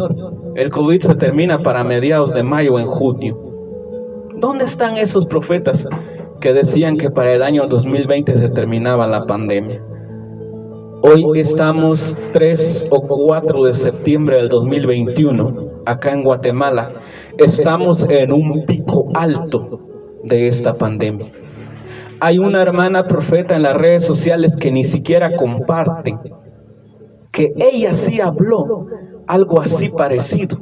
el COVID se termina para mediados de mayo o en junio. ¿Dónde están esos profetas que decían que para el año 2020 se terminaba la pandemia? Hoy estamos 3 o 4 de septiembre del 2021, acá en Guatemala. Estamos en un pico alto de esta pandemia. Hay una hermana profeta en las redes sociales que ni siquiera comparten, que ella sí habló algo así parecido.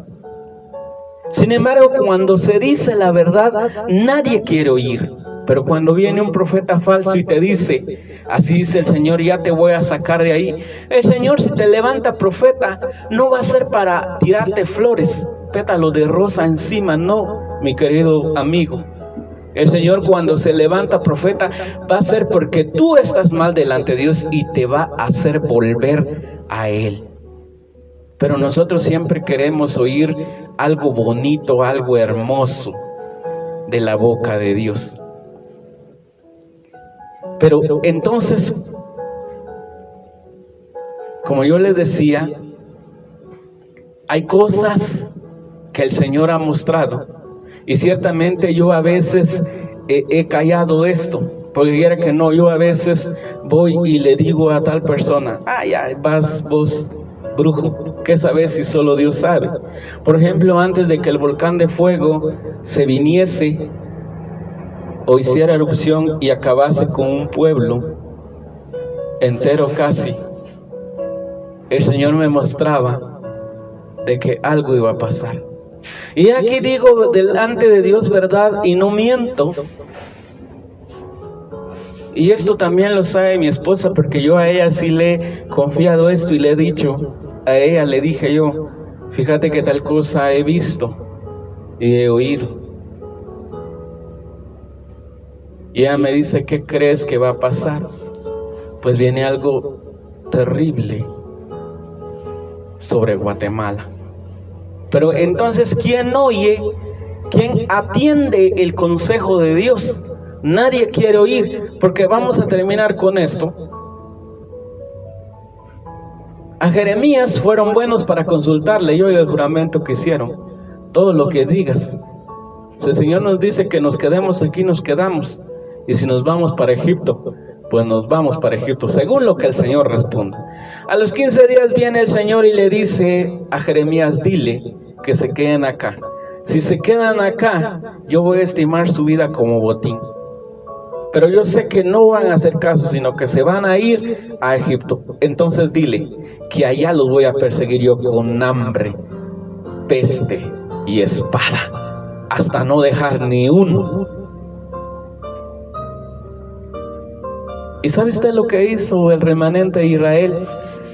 Sin embargo, cuando se dice la verdad, nadie quiere oír. Pero cuando viene un profeta falso y te dice, así dice el Señor, ya te voy a sacar de ahí. El Señor, si te levanta profeta, no va a ser para tirarte flores, pétalos de rosa encima, no, mi querido amigo. El Señor, cuando se levanta profeta, va a ser porque tú estás mal delante de Dios y te va a hacer volver a Él. Pero nosotros siempre queremos oír algo bonito, algo hermoso de la boca de Dios. Pero entonces, como yo les decía, hay cosas que el Señor ha mostrado. Y ciertamente yo a veces he callado esto, porque quiera que no, yo a veces voy y le digo a tal persona, ay, vas vos, brujo, ¿qué sabes si solo Dios sabe? Por ejemplo, antes de que el volcán de fuego se viniese o hiciera erupción y acabase con un pueblo entero casi, el Señor me mostraba de que algo iba a pasar. Y aquí digo delante de Dios verdad y no miento. Y esto también lo sabe mi esposa, porque yo a ella sí le he confiado esto y le he dicho, a ella le dije yo, fíjate que tal cosa he visto y he oído. Y ella me dice, ¿qué crees que va a pasar? Pues viene algo terrible sobre Guatemala. Pero entonces, ¿quién oye? ¿Quién atiende el consejo de Dios? Nadie quiere oír, porque vamos a terminar con esto. A Jeremías fueron buenos para consultarle, y hoy el juramento que hicieron, todo lo que digas. Si el Señor nos dice que nos quedemos aquí, nos quedamos. Y si nos vamos para Egipto, pues nos vamos para Egipto, según lo que el Señor responda. A los 15 días viene el Señor y le dice a Jeremías, dile que se queden acá. Si se quedan acá, yo voy a estimar su vida como botín. Pero yo sé que no van a hacer caso, sino que se van a ir a Egipto. Entonces dile que allá los voy a perseguir yo con hambre, peste y espada, hasta no dejar ni uno. ¿Y sabe usted lo que hizo el remanente de Israel?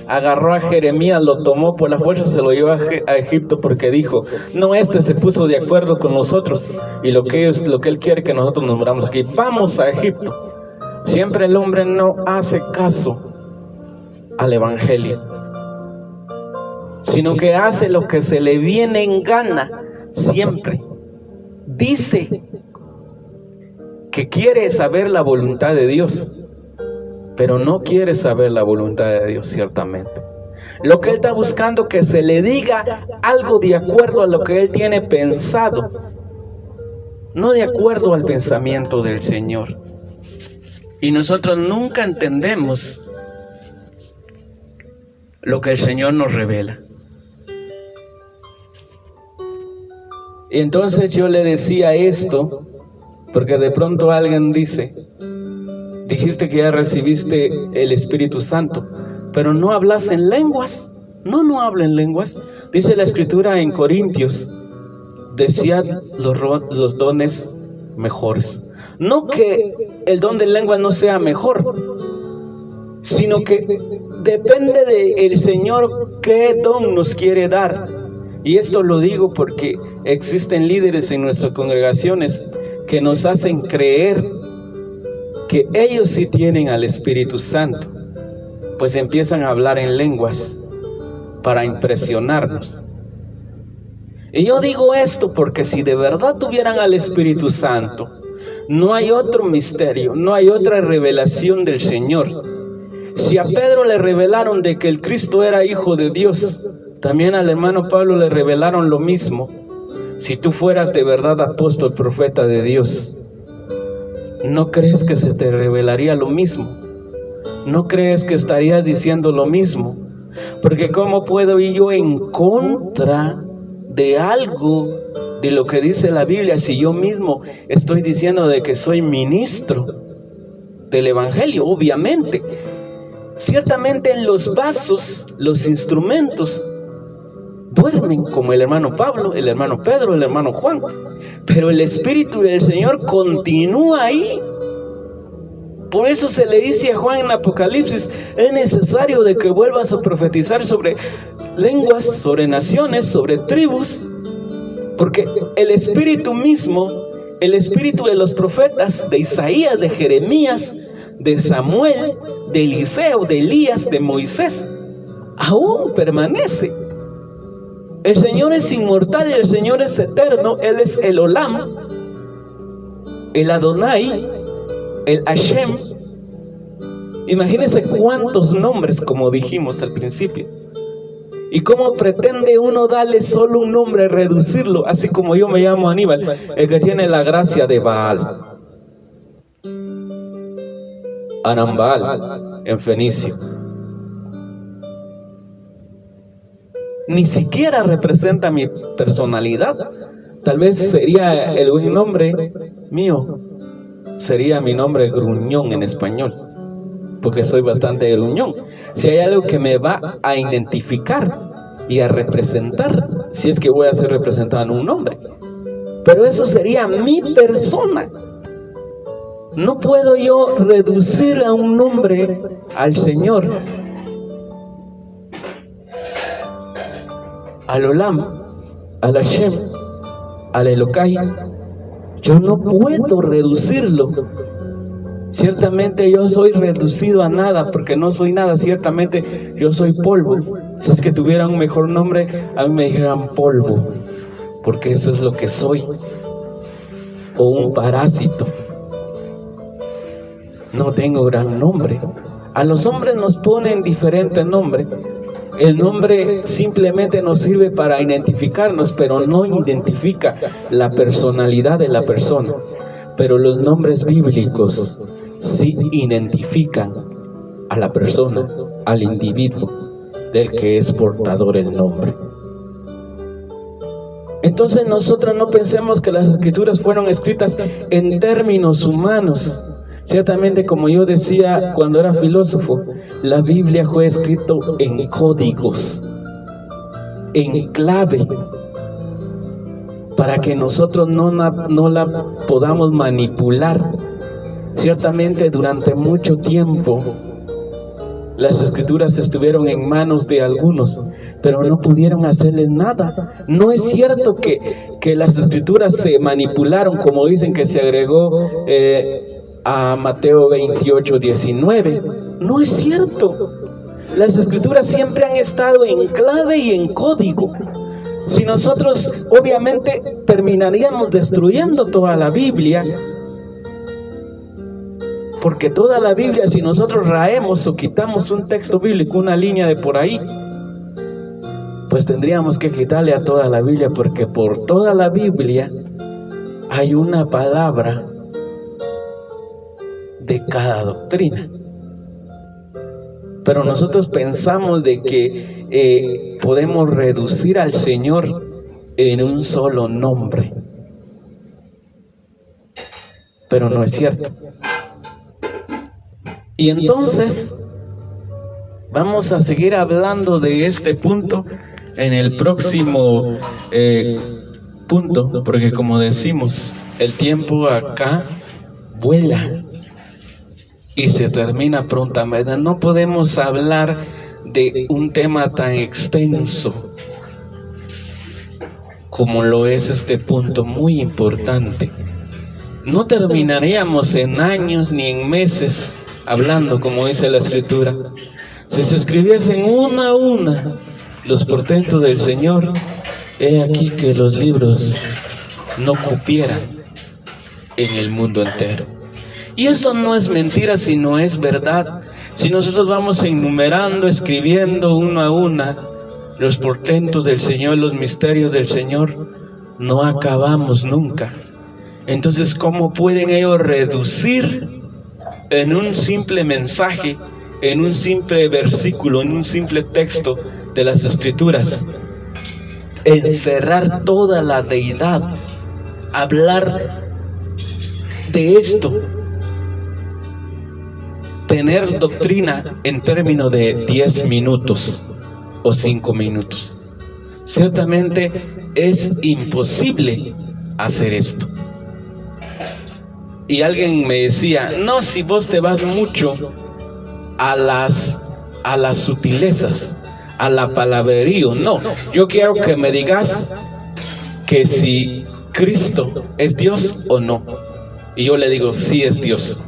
Agarró a Jeremías, lo tomó por la fuerza, se lo llevó a Egipto, porque dijo, no, este se puso de acuerdo con nosotros y lo que él quiere que nosotros nos moramos aquí. Vamos a Egipto. Siempre el hombre no hace caso al evangelio, sino que hace lo que se le viene en gana siempre. Dice que quiere saber la voluntad de Dios, pero no quiere saber la voluntad de Dios ciertamente. Lo que él está buscando, que se le diga algo de acuerdo a lo que él tiene pensado, no de acuerdo al pensamiento del Señor. Y nosotros nunca entendemos lo que el Señor nos revela. Y entonces yo le decía esto, porque de pronto alguien dice, dijiste que ya recibiste el Espíritu Santo, pero no hablas en lenguas. No habla en lenguas. Dice la Escritura en Corintios, desead los dones mejores. No que el don de lengua no sea mejor, sino que depende del Señor qué don nos quiere dar. Y esto lo digo porque existen líderes en nuestras congregaciones que nos hacen creer que ellos sí tienen al Espíritu Santo, pues empiezan a hablar en lenguas para impresionarnos. Y yo digo esto porque si de verdad tuvieran al Espíritu Santo, No hay otro misterio, no hay otra revelación del Señor. Si a Pedro le revelaron de que el Cristo era hijo de Dios, también al hermano Pablo le revelaron lo mismo. Si tú fueras de verdad apóstol, profeta de Dios, ¿no crees que se te revelaría lo mismo? ¿No crees que estarías diciendo lo mismo? Porque ¿cómo puedo ir yo en contra de algo de lo que dice la Biblia si yo mismo estoy diciendo de que soy ministro del Evangelio? Obviamente, ciertamente en los vasos, los instrumentos duermen, como el hermano Pablo, el hermano Pedro, el hermano Juan, pero el Espíritu del Señor continúa ahí. Por eso se le dice a Juan en Apocalipsis: es necesario de que vuelvas a profetizar sobre lenguas, sobre naciones, sobre tribus, porque el Espíritu mismo, el Espíritu de los profetas, de Isaías, de Jeremías, de Samuel, de Eliseo, de Elías, de Moisés, aún permanece. El Señor es inmortal y el Señor es eterno. Él es el Olam, el Adonai, el Hashem. Imagínense cuántos nombres, como dijimos al principio. Y cómo pretende uno darle solo un nombre, reducirlo, así como yo me llamo Aníbal, el que tiene la gracia de Baal. Anambal, en fenicio. Ni siquiera representa mi personalidad. Tal vez sería el buen nombre mío, sería mi nombre gruñón en español, porque soy bastante gruñón. Si hay algo que me va a identificar y a representar, si es que voy a ser representado en un nombre, pero eso sería mi persona. No puedo yo reducir a un nombre al Señor, al Olam, al Hashem, al Elokai. Yo no puedo reducirlo. Ciertamente yo soy reducido a nada, porque no soy nada. Ciertamente yo soy polvo. Si es que tuviera un mejor nombre, a mí me dijeran polvo, porque eso es lo que soy. O un parásito. No tengo gran nombre. A los hombres nos ponen diferentes nombres. El nombre simplemente nos sirve para identificarnos, pero no identifica la personalidad de la persona. Pero los nombres bíblicos sí identifican a la persona, al individuo del que es portador el nombre. Entonces nosotros no pensemos que las escrituras fueron escritas en términos humanos. Ciertamente, como yo decía cuando era filósofo, la Biblia fue escrita en códigos, en clave, para que nosotros no la podamos manipular. Ciertamente durante mucho tiempo las escrituras estuvieron en manos de algunos, pero no pudieron hacerles nada. No es cierto que las escrituras se manipularon, como dicen que se agregó a Mateo 28:19. No es cierto. Las escrituras siempre han estado en clave y en código. Si nosotros obviamente terminaríamos destruyendo toda la Biblia, porque toda la Biblia, si nosotros raemos o quitamos un texto bíblico, una línea de por ahí, pues tendríamos que quitarle a toda la Biblia, porque por toda la Biblia hay una palabra de cada doctrina. Pero nosotros pensamos de que podemos reducir al Señor en un solo nombre, pero no es cierto. Y entonces vamos a seguir hablando de este punto en el próximo punto, porque como decimos, el tiempo acá vuela y se termina prontamente. No podemos hablar de un tema tan extenso como lo es este punto muy importante. No terminaríamos en años ni en meses hablando, como dice la Escritura. Si se escribiesen una a una los portentos del Señor, he aquí que los libros no cupieran. en el mundo entero. Y esto no es mentira, sino es verdad. Si nosotros vamos enumerando, escribiendo uno a una los portentos del Señor, los misterios del Señor, no acabamos nunca. Entonces, ¿cómo pueden ellos reducir en un simple mensaje, en un simple versículo, en un simple texto de las Escrituras, encerrar toda la deidad, hablar de esto, tener doctrina en términos de 10 minutos o 5 minutos? Ciertamente es imposible hacer esto. Y alguien me decía, no, si vos te vas mucho a las sutilezas, a la palabrerío. No, yo quiero que me digas que si Cristo es Dios o no. Y yo le digo, sí es Dios.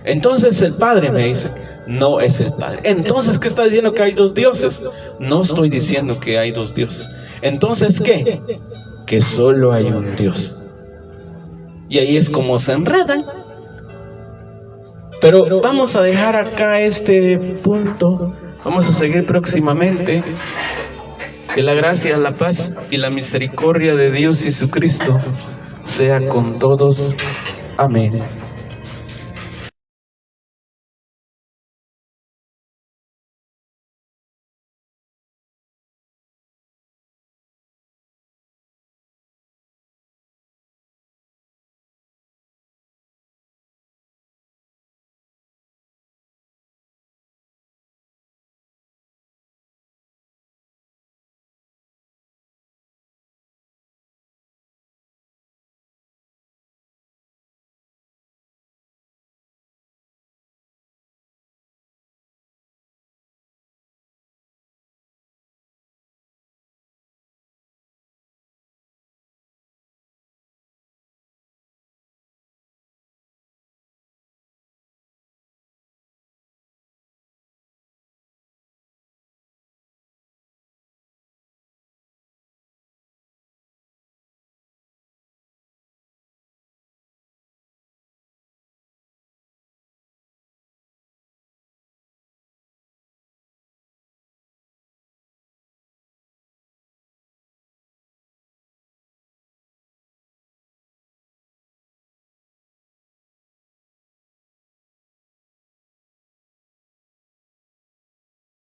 Entonces el Padre me dice, no es el Padre. Entonces, ¿qué está diciendo? Que hay dos dioses. No estoy diciendo que hay dos dioses. Entonces, ¿qué? Que solo hay un Dios. Y ahí es como se enredan. Pero vamos a dejar acá este punto. Vamos a seguir próximamente. Que la gracia, la paz y la misericordia de Dios Jesucristo sea con todos. Amén.